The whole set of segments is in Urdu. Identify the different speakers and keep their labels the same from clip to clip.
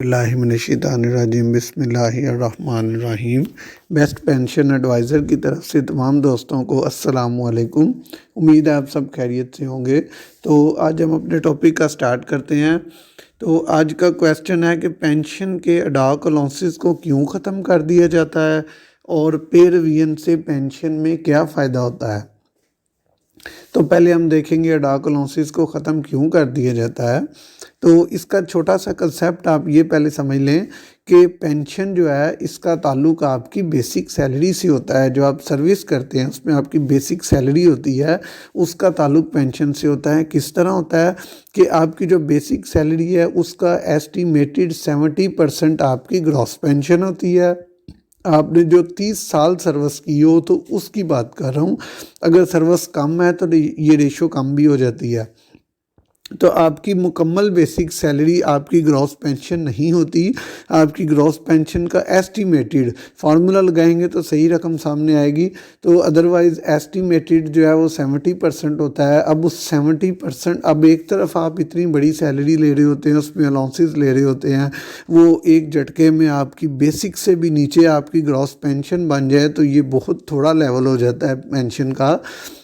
Speaker 1: اللہ من الشیطان الرجیم بسم اللہ الرحمن الرحیم۔ بیسٹ پینشن ایڈوائزر کی طرف سے تمام دوستوں کو السلام علیکم۔ امید ہے آپ سب خیریت سے ہوں گے۔ تو آج ہم اپنے ٹاپک کا سٹارٹ کرتے ہیں۔ تو آج کا کویسچن ہے کہ پینشن کے اڈاک الاؤنسز کو کیوں ختم کر دیا جاتا ہے اور پے ریویژن سے پینشن میں کیا فائدہ ہوتا ہے۔ تو پہلے ہم دیکھیں گے اڈاک الاؤنسز کو ختم کیوں کر دیا جاتا ہے۔ تو اس کا چھوٹا سا کنسیپٹ آپ یہ پہلے سمجھ لیں کہ پینشن جو ہے اس کا تعلق آپ کی بیسک سیلری سے ہوتا ہے۔ جو آپ سروس کرتے ہیں اس میں آپ کی بیسک سیلری ہوتی ہے، اس کا تعلق پینشن سے ہوتا ہے۔ کس طرح ہوتا ہے کہ آپ کی جو بیسک سیلری ہے اس کا ایسٹیمیٹڈ 70% آپ کی گراس پینشن ہوتی ہے۔ آپ نے جو 30 سال سروس کی ہو تو اس کی بات کر رہا ہوں۔ اگر سروس کم ہے تو یہ ریشو کم بھی ہو جاتی ہے۔ تو آپ کی مکمل بیسک سیلری آپ کی گراس پینشن نہیں ہوتی، آپ کی گراس پینشن کا ایسٹیمیٹڈ فارمولا لگائیں گے تو صحیح رقم سامنے آئے گی۔ تو ادروائز ایسٹیمیٹڈ جو ہے وہ 70% ہوتا ہے۔ اب اس 70%، اب ایک طرف آپ اتنی بڑی سیلری لے رہے ہوتے ہیں، اس میں الاؤنسز لے رہے ہوتے ہیں، وہ ایک جھٹکے میں آپ کی بیسک سے بھی نیچے آپ کی گراس پینشن بن جائے تو یہ بہت تھوڑا لیول ہو جاتا ہے پینشن کا۔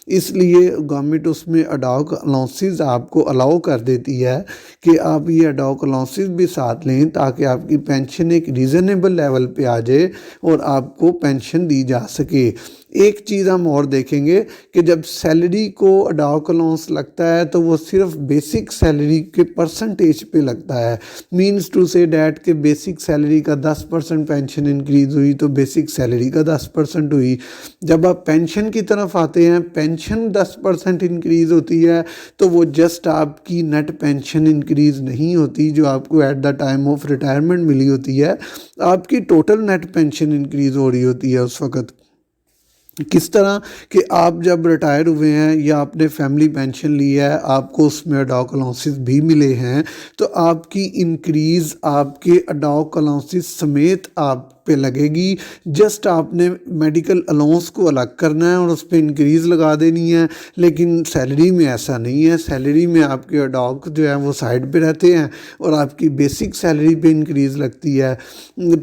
Speaker 1: اس لیے گورنمنٹ اس میں اڈاک الاؤنسز آپ کو الاؤ کر دیتی ہے کہ آپ یہ اڈاک الاؤنسز بھی ساتھ لیں تاکہ آپ کی پینشن ایک ریزنیبل لیول پہ آ جائے اور آپ کو پینشن دی جا سکے۔ ایک چیز ہم اور دیکھیں گے کہ جب سیلری کو اڈاک الاؤنس لگتا ہے تو وہ صرف بیسک سیلری کے پرسنٹیج پہ لگتا ہے۔ مینز ٹو سے ڈیٹ کہ بیسک سیلری کا 10% پینشن انکریز ہوئی تو بیسک سیلری کا 10% ہوئی۔ جب آپ پینشن کی طرف آتے ہیں، پینشن 10% انکریز ہوتی ہے تو وہ جسٹ آپ کی نیٹ پینشن انکریز نہیں ہوتی جو آپ کو at the time of retirement ملی ہوتی ہے، آپ کی ٹوٹل نیٹ پینشن انکریز ہو رہی ہوتی ہے اس وقت۔ کس طرح کہ آپ جب ریٹائر ہوئے ہیں یا آپ نے فیملی پینشن لی ہے، آپ کو اس میں اڈاک الاؤنسز بھی ملے ہیں، تو آپ کی انکریز آپ کے اڈاک الاؤنسز سمیت آپ پہ لگے گی۔ جسٹ آپ نے میڈیکل الاؤنس کو الگ کرنا ہے اور اس پہ انکریز لگا دینی ہے، لیکن سیلری میں ایسا نہیں ہے۔ سیلری میں آپ کے اڈاک جو ہے وہ سائڈ پہ رہتے ہیں اور آپ کی بیسک سیلری پہ انکریز لگتی ہے۔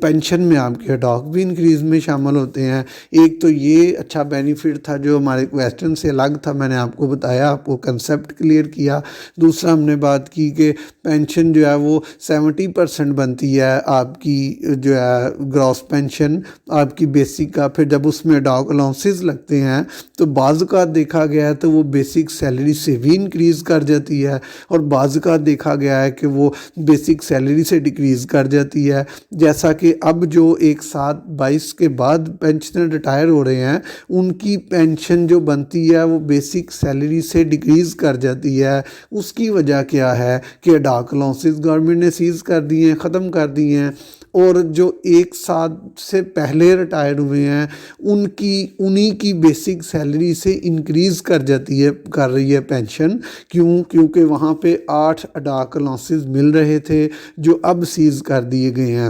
Speaker 1: پینشن میں آپ کے اڈاک بھی انکریز میں شامل ہوتے ہیں۔ ایک تو یہ اچھا بینیفٹ تھا جو ہمارے کویسچن سے الگ تھا، میں نے آپ کو بتایا، آپ کو کنسیپٹ کلیئر کیا۔ دوسرا ہم نے بات کی کہ پینشن جو ہے وہ 70% بنتی ہے آپ کی جو ہے گراس پینشن آپ کی بیسک کا۔ پھر جب اس میں اڈاک الاؤنسز لگتے ہیں تو بعض اوقات دیکھا گیا ہے تو وہ بیسک سیلری سے بھی انکریز کر جاتی ہے اور بعض اوقات دیکھا گیا ہے کہ وہ بیسک سیلری سے ڈکریز کر جاتی ہے۔ جیسا کہ اب جو 1/7/22 کے بعد پینشنر ریٹائر ہو رہے ہیں ان کی پینشن جو بنتی ہے وہ بیسک سیلری سے ڈکریز کر جاتی ہے۔ اس کی وجہ کیا ہے کہ اڈاک الاؤنسز گورنمنٹ نے سیز کر دیے ہیں، ختم کر دیے ہیں، اور جو 1 سال سے پہلے ریٹائر ہوئے ہیں انہی کی بیسک سیلری سے انکریز کر رہی ہے پینشن۔ کیونکہ وہاں پہ 8 اڈاک الاؤنسز مل رہے تھے جو اب سیز کر دیے گئے ہیں۔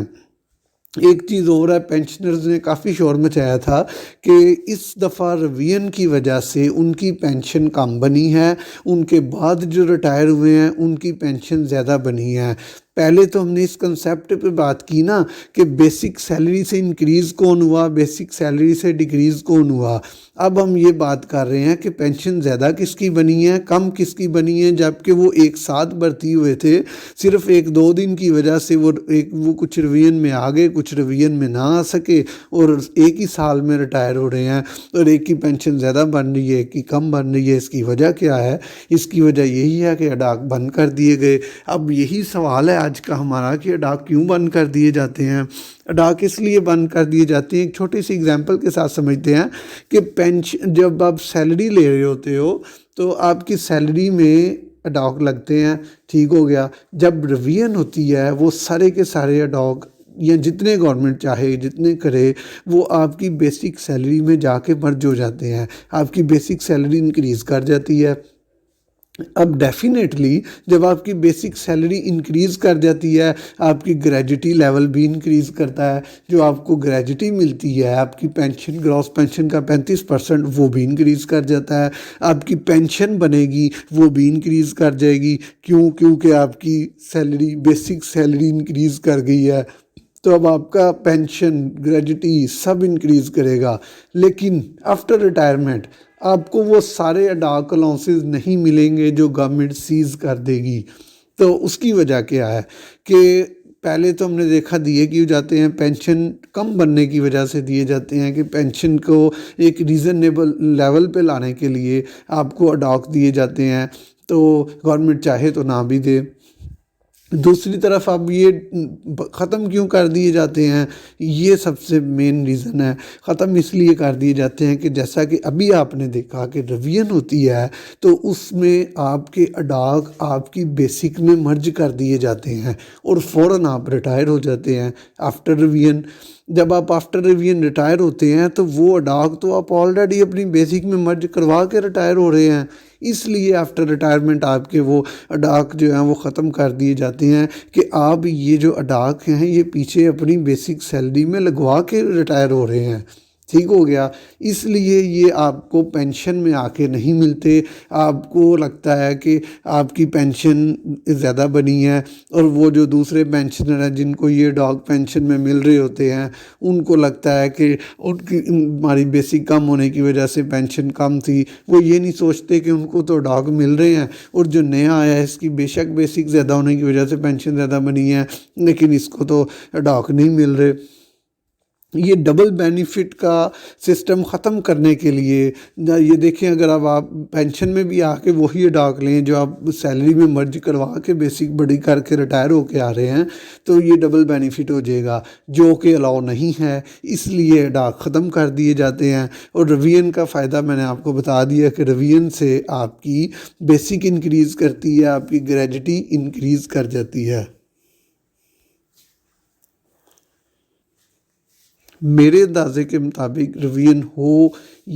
Speaker 1: ایک چیز اور ہے، پینشنرز نے کافی شور مچایا تھا کہ اس دفعہ ریویژن کی وجہ سے ان کی پینشن کم بنی ہے، ان کے بعد جو ریٹائر ہوئے ہیں ان کی پینشن زیادہ بنی ہے۔ پہلے تو ہم نے اس کنسیپٹ پہ بات کی نا کہ بیسک سیلری سے انکریز کون ہوا، بیسک سیلری سے ڈکریز کون ہوا۔ اب ہم یہ بات کر رہے ہیں کہ پینشن زیادہ کس کی بنی ہے، کم کس کی بنی ہے، جبکہ وہ ایک ساتھ بھرتی ہوئے تھے، صرف 1-2 دن کی وجہ سے وہ کچھ ریویژن میں آ گئے، کچھ ریویژن میں نہ آ سکے اور ایک ہی سال میں ریٹائر ہو رہے ہیں، اور ایک کی پینشن زیادہ بن رہی ہے، ایک کی کم بن رہی ہے۔ اس کی وجہ کیا ہے؟ اس کی وجہ یہی ہے کہ اڈاک بند کر دیے گئے۔ اب یہی سوال ہے آج کا ہمارا کہ اڈاک کیوں بند کر دیے جاتے ہیں۔ اڈاک اس لیے بند کر دیے جاتے ہیں، ایک چھوٹی سی اگزامپل کے ساتھ سمجھتے ہیں کہ پینشن جب آپ سیلری لے رہے ہوتے ہو تو آپ کی سیلری میں اڈاک لگتے ہیں، ٹھیک ہو گیا۔ جب ریویژن ہوتی ہے وہ سارے کے سارے اڈاک یا جتنے گورنمنٹ چاہے جتنے کرے وہ آپ کی بیسک سیلری میں جا کے مرج ہو جاتے ہیں، آپ کی بیسک سیلری انکریز کر جاتی ہے۔ اب ڈیفینیٹلی جب آپ کی بیسک سیلری انکریز کر جاتی ہے، آپ کی گریجوٹی لیول بھی انکریز کرتا ہے، جو آپ کو گریجوٹی ملتی ہے، آپ کی پینشن، گراس پینشن کا 35% وہ بھی انکریز کر جاتا ہے، آپ کی پینشن بنے گی وہ بھی انکریز کر جائے گی، کیونکہ آپ کی سیلری، بیسک سیلری انکریز کر گئی ہے، تو اب آپ کا پینشن، گریجوٹی سب انکریز کرے گا۔ لیکن آفٹر ریٹائرمنٹ آپ کو وہ سارے اڈاک الاؤنسز نہیں ملیں گے جو گورنمنٹ سیز کر دے گی۔ تو اس کی وجہ کیا ہے کہ پہلے تو ہم نے دیکھا دیے کیوں جاتے ہیں، پینشن کم بننے کی وجہ سے دیے جاتے ہیں کہ پینشن کو ایک ریزنیبل لیول پہ لانے کے لیے آپ کو اڈاک دیے جاتے ہیں، تو گورنمنٹ چاہے تو نہ بھی دے۔ دوسری طرف اب یہ ختم کیوں کر دیے جاتے ہیں، یہ سب سے مین ریزن ہے۔ ختم اس لیے کر دیے جاتے ہیں کہ جیسا کہ ابھی آپ نے دیکھا کہ ریویژن ہوتی ہے تو اس میں آپ کے اڈاک آپ کی بیسک میں مرج کر دیے جاتے ہیں اور فوراً آپ ریٹائر ہو جاتے ہیں آفٹر ریویژن۔ جب آپ آفٹر ریویژن ریٹائر ہوتے ہیں تو وہ اڈاک تو آپ آلریڈی اپنی بیسک میں مرج کروا کے ریٹائر ہو رہے ہیں، اس لیے آفٹر ریٹائرمنٹ آپ کے وہ اڈاک جو ہیں وہ ختم کر دیے جاتے ہیں کہ آپ یہ جو اڈاک ہیں یہ پیچھے اپنی بیسک سیلری میں لگوا کے ریٹائر ہو رہے ہیں۔ ٹھیک ہو گیا، اس لیے یہ آپ کو پینشن میں آ کے نہیں ملتے، آپ کو لگتا ہے کہ آپ کی پینشن زیادہ بنی ہے، اور وہ جو دوسرے پینشنر ہیں جن کو یہ ڈاک پینشن میں مل رہے ہوتے ہیں ان کو لگتا ہے کہ ان کی ہماری بیسک کم ہونے کی وجہ سے پینشن کم تھی۔ وہ یہ نہیں سوچتے کہ ان کو تو ڈاک مل رہے ہیں، اور جو نیا آیا ہے اس کی بے شک بیسک زیادہ ہونے کی وجہ سے پینشن زیادہ بنی ہے، لیکن اس کو تو ڈاک نہیں مل رہے۔ یہ ڈبل بینیفٹ کا سسٹم ختم کرنے کے لیے یہ دیکھیں، اگر اب آپ پینشن میں بھی آ کے وہی اڈاک لیں جو آپ سیلری میں مرج کروا کے بیسک بڑی کر کے ریٹائر ہو کے آ رہے ہیں، تو یہ ڈبل بینیفٹ ہو جائے گا، جو کہ الاؤ نہیں ہے، اس لیے اڈاک ختم کر دیے جاتے ہیں۔ اور ریویژن کا فائدہ میں نے آپ کو بتا دیا کہ ریویژن سے آپ کی بیسک انکریز کرتی ہے، آپ کی گریجوٹی انکریز کر جاتی ہے۔ میرے اندازے کے مطابق ریویژن ہو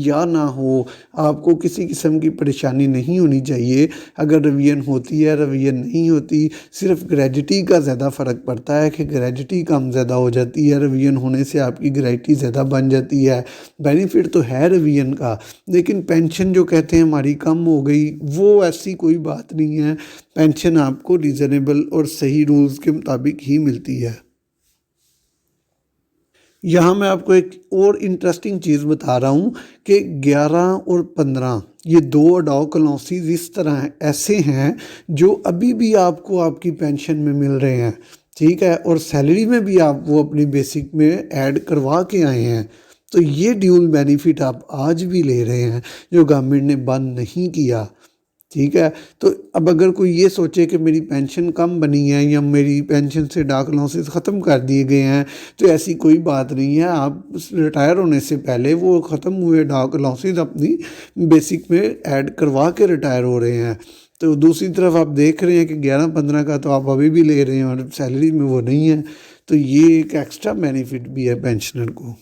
Speaker 1: یا نہ ہو آپ کو کسی قسم کی پریشانی نہیں ہونی چاہیے۔ اگر ریویژن ہوتی ہے، ریویژن نہیں ہوتی، صرف گریجوٹی کا زیادہ فرق پڑتا ہے کہ گریجوٹی کم زیادہ ہو جاتی ہے، ریویژن ہونے سے آپ کی گریجوٹی زیادہ بن جاتی ہے۔ بینیفٹ تو ہے ریویژن کا، لیکن پینشن جو کہتے ہیں ہماری کم ہو گئی، وہ ایسی کوئی بات نہیں ہے۔ پینشن آپ کو ریزنیبل اور صحیح رولز کے مطابق ہی ملتی ہے۔ یہاں میں آپ کو ایک اور انٹرسٹنگ چیز بتا رہا ہوں کہ 11 اور 15 یہ دو اڈاک الاؤنسز اس طرح ایسے ہیں جو ابھی بھی آپ کو آپ کی پینشن میں مل رہے ہیں، ٹھیک ہے، اور سیلری میں بھی آپ وہ اپنی بیسک میں ایڈ کروا کے آئے ہیں۔ تو یہ ڈیول بینیفٹ آپ آج بھی لے رہے ہیں جو گورنمنٹ نے بند نہیں کیا، ٹھیک ہے۔ تو اب اگر کوئی یہ سوچے کہ میری پینشن کم بنی ہے یا میری پینشن سے ڈاک الاؤنسز ختم کر دیے گئے ہیں، تو ایسی کوئی بات نہیں ہے۔ آپ ریٹائر ہونے سے پہلے وہ ختم ہوئے ڈاک الاؤنسز اپنی بیسک میں ایڈ کروا کے ریٹائر ہو رہے ہیں۔ تو دوسری طرف آپ دیکھ رہے ہیں کہ 11-15 کا تو آپ ابھی بھی لے رہے ہیں اور سیلری میں وہ نہیں ہے، تو یہ ایک ایکسٹرا بینیفٹ بھی ہے پینشنر کو۔